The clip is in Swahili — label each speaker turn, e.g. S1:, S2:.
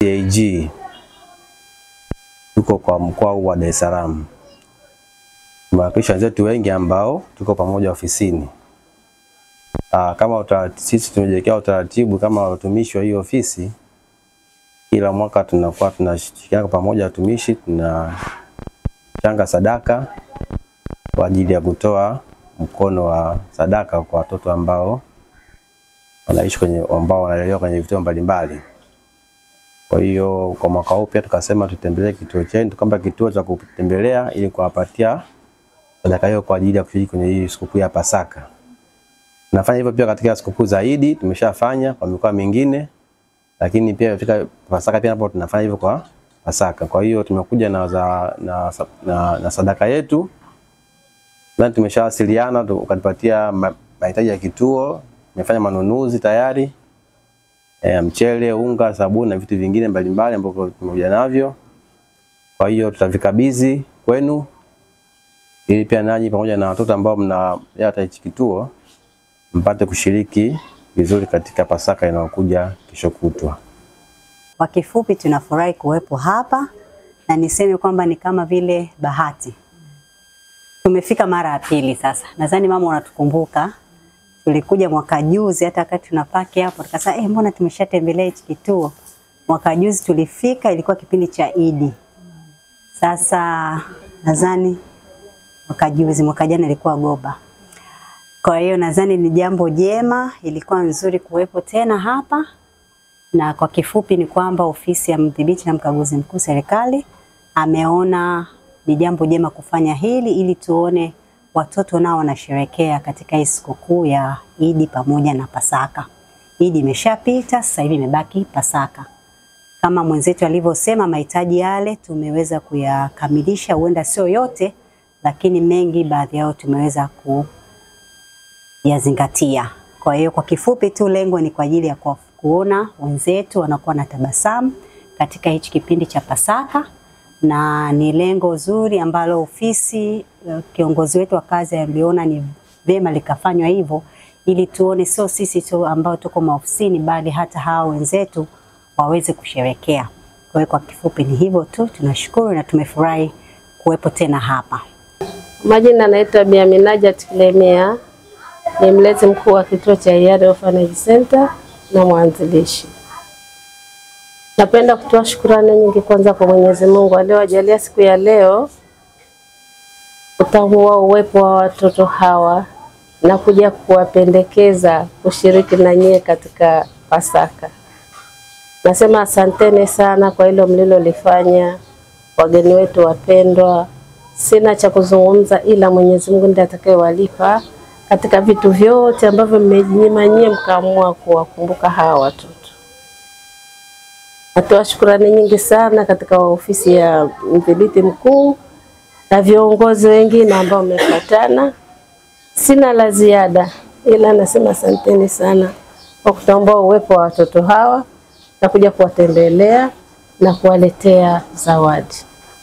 S1: AG tuko kwa mkoa wa Dar es Salaam. Tumewakilisha wenzetu wengi ambao tuko pamoja ofisini. Kama sisi tumejiwekea utaratibu kama watumishi wa hiyo ofisi, kila mwaka tunakuwa tunashirikiana pamoja watumishi, tunachanga sadaka kwa ajili ya kutoa mkono wa sadaka kwa watoto ambao wanaishi ambao wanalelewa kwenye vituo mbalimbali. Kwa hiyo kwa mwaka huu pia tukasema tutembelee kituo chetu kama kituo cha kutembelea ili kuwapatia sadaka hiyo kwa ajili ya kushiriki kwenye hii sikukuu ya Pasaka. Tunafanya hivyo pia katika sikukuu zaidi, tumeshafanya kwa mikoa mingine, lakini pia katika Pasaka pia hapo tunafanya hivyo kwa Pasaka. Kwa hiyo tumekuja na sadaka yetu na tumeshawasiliana tukanipatia mahitaji ya kituo, tumefanya manunuzi tayari. Mchele, unga, sabuni na vitu vingine mbalimbali ambavyo tumekuja navyo. Kwa hiyo tutavikabidhi kwenu ili pia nanyi pamoja na watoto ambao mnaleta hichi kituo mpate kushiriki vizuri katika Pasaka inayokuja kesho kutwa.
S2: Kwa kifupi tunafurahi kuwepo hapa na niseme kwamba ni kama vile bahati. Tumefika mara ya pili sasa. Nadhani mama unatukumbuka. Tulikuja mwaka juzi hata wakati tunapaki hapo tukasema mbona tumeshatembelea hichi kituo. Mwaka juzi tulifika, ilikuwa kipindi cha Idi. Sasa nadhani mwaka jana ilikuwa Goba. Kwa hiyo nadhani ni jambo jema, ilikuwa nzuri kuwepo tena hapa. Na kwa kifupi ni kwamba ofisi ya mdhibiti na mkaguzi mkuu serikali ameona ni jambo jema kufanya hili ili tuone watoto nao wanasherehekea katika hii sikukuu ya Idi pamoja na Pasaka. Idi imeshapita, sasa hivi imebaki Pasaka. Kama mwenzetu alivyosema, mahitaji yale tumeweza kuyakamilisha, huenda sio yote, lakini mengi baadhi yao tumeweza kuyazingatia. Kwa hiyo kwa kifupi tu lengo ni kwa ajili ya kuona wenzetu wanakuwa na tabasamu katika hichi kipindi cha Pasaka, na ni lengo zuri ambalo ofisi kiongozi wetu wa kazi aliona ni vema likafanywa hivyo ili tuone sio sisi tu ambao tuko maofisini bali hata hao wenzetu waweze kusherehekea. Kwa hiyo kwa kifupi ni hivyo tu, tunashukuru na tumefurahi kuwepo tena hapa.
S3: Majina naitwa Bi Aminajat Kilemea, ni mlezi mkuu wa kituo cha Iyare Orphanage Center na mwanzilishi. Napenda kutoa shukrani nyingi kwanza kwa Mwenyezi Mungu aliyowajalia siku ya leo kutambua uwepo wa watoto hawa na kuja kuwapendekeza kushiriki na nyie katika Pasaka. Nasema asanteni sana kwa hilo mlilolifanya, wageni wetu wapendwa. Sina cha kuzungumza ila Mwenyezi Mungu ndiye atakayewalipa katika vitu vyote ambavyo mmejinyima nyie mkaamua kuwakumbuka hawa watoto. Natoa shukrani nyingi sana katika ofisi ya mdhibiti mkuu na viongozi wengine ambao mmefuatana. Sina la ziada ila nasema asanteni sana kwa kutambua uwepo wa watoto hawa na kuja kuwatembelea na kuwaletea zawadi.